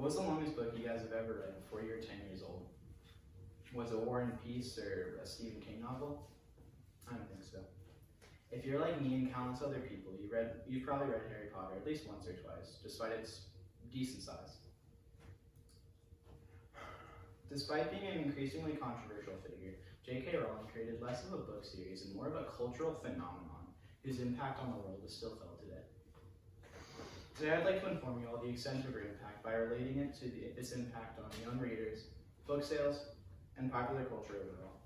What's the longest book you guys have ever read before you were 10 years old? Was it War and Peace or a Stephen King novel? I don't think so. If you're like me and countless other people, you've probably read Harry Potter at least once or twice, despite its decent size. Despite being an increasingly controversial figure, J.K. Rowling created less of a book series and more of a cultural phenomenon whose impact on the world is still felt today. Today I'd like to inform you all the extent of her impact by relating it to its impact on young readers, book sales, and popular culture overall.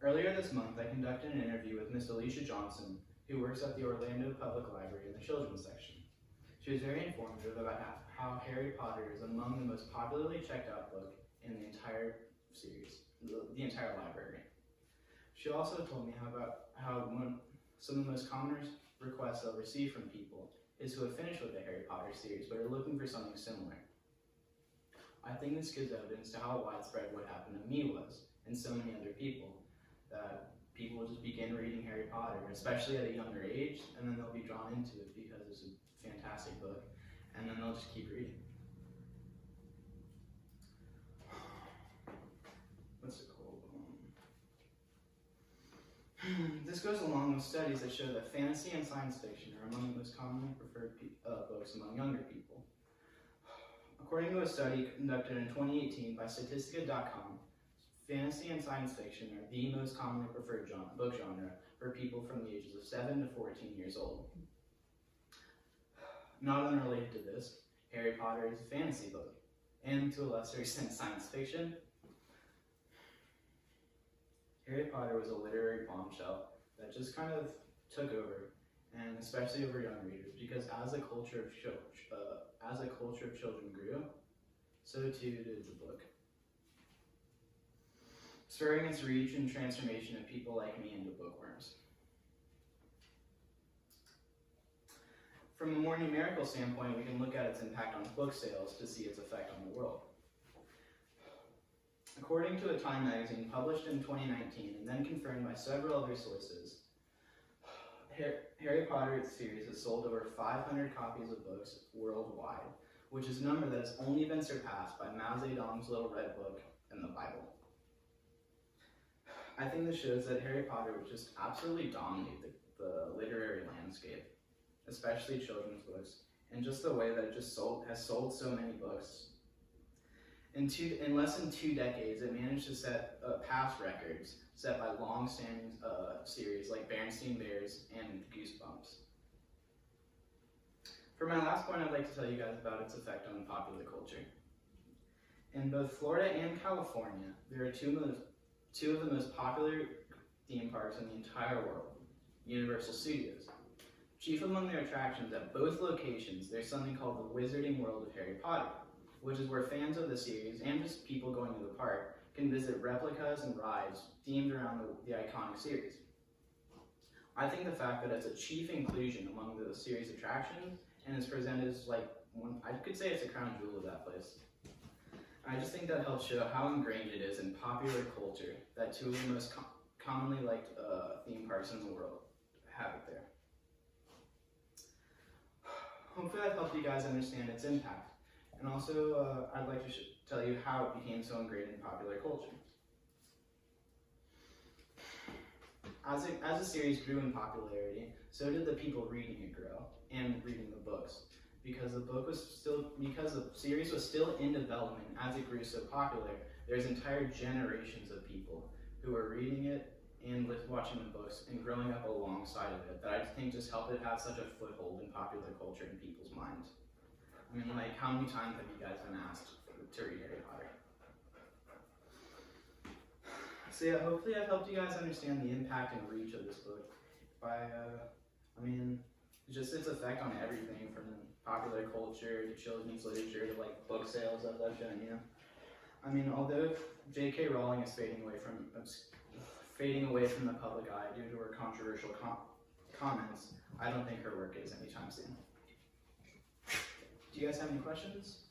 Earlier this month, I conducted an interview with Miss Alicia Johnson, who works at the Orlando Public Library in the children's section. She was very informative about how Harry Potter is among the most popularly checked out book in the entire series, the entire library. She also told me how some of the most common requests they'll receive from people is who have finished with the Harry Potter series but are looking for something similar. I think this gives evidence to how widespread what happened to me was, and so many other people, that people will just begin reading Harry Potter, especially at a younger age, and then they'll be drawn into it because it's a fantastic book, and then they'll just keep reading. What's it called? This goes along with studies that show that fantasy and science fiction are among the most commonly preferred books among younger people. According to a study conducted in 2018 by Statistica.com, fantasy and science fiction are the most commonly preferred book genre for people from the ages of 7 to 14 years old. Not unrelated to this, Harry Potter is a fantasy book, and to a lesser extent science fiction. Harry Potter was a literary bombshell that just kind of took over, and especially over young readers, because as a culture of children grew, so too did the book, spurring its reach and transformation of people like me into bookworms. From a more numerical standpoint, we can look at its impact on book sales to see its effect on the world. According to a Time magazine published in 2019 and then confirmed by several other sources, Harry Potter series has sold over 500 copies of books worldwide, which is a number that has only been surpassed by Mao Zedong's Little Red Book and the Bible. I think this shows that Harry Potter would just absolutely dominate the literary landscape, especially children's books, and just the way that it just has sold so many books. In less than 2 decades, it managed to set past records set by long-standing series like Berenstain Bears and Goosebumps. For my last point, I'd like to tell you guys about its effect on popular culture. In both Florida and California, there are two of the most popular theme parks in the entire world, Universal Studios. Chief among their attractions at both locations, there's something called the Wizarding World of Harry Potter, which is where fans of the series and just people going to the park can visit replicas and rides themed around the iconic series. I think the fact that it's a chief inclusion among the series attractions and is presented as I could say it's a crown jewel of that place. I just think that helps show how ingrained it is in popular culture that two of the most commonly liked theme parks in the world have it there. Hopefully I've helped you guys understand its impact. And also, I'd like to tell you how it became so ingrained in popular culture. As the series grew in popularity, so did the people reading it grow, and reading the books. Because the series was still in development as it grew so popular, there's entire generations of people who were reading it and watching the books and growing up alongside of it that I think just helped it have such a foothold in popular culture in people's minds. I mean, like, how many times have you guys been asked to read Harry Potter? So yeah, hopefully I've helped you guys understand the impact and reach of this book by, just its effect on everything from popular culture to children's literature to like book sales, as I've shown you. I mean, although J.K. Rowling is fading away from the public eye due to her controversial comments, I don't think her work is anytime soon. Do you guys have any questions?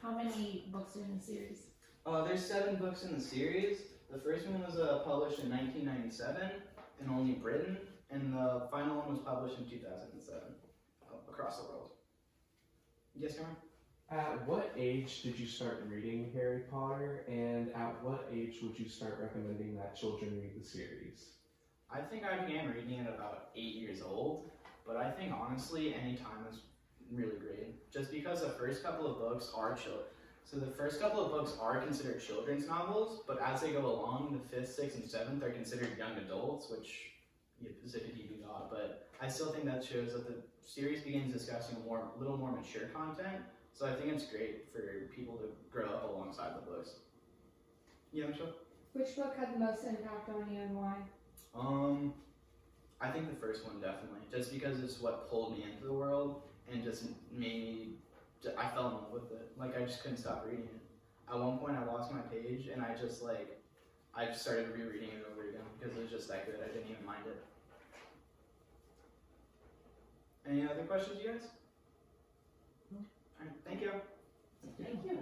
How many books are in the series? There's 7 books in the series. The first one was published in 1997 in only Britain, and the final one was published in 2007 across the world. Yes, Cameron? At what age did you start reading Harry Potter, and at what age would you start recommending that children read the series? I think I began reading at about 8 years old, but I think honestly any time is really great. Just because the first couple of books are the first couple of books are considered children's novels, but as they go along, the 5th, 6th, and 7th are considered young adults, which is a zippity dot. But I still think that shows that the series begins discussing a little more mature content. So I think it's great for people to grow up alongside the books. Yeah, Michelle? Which book had the most impact on you and why? I think the first one definitely, just because it's what pulled me into the world and just made me, I fell in love with it. Like I just couldn't stop reading it. At one point I lost my page and I just started rereading it over again because it was just that good. I didn't even mind it. Any other questions, you guys? Alright, thank you. Thank you.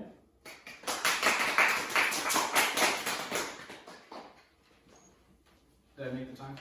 Did I make the time?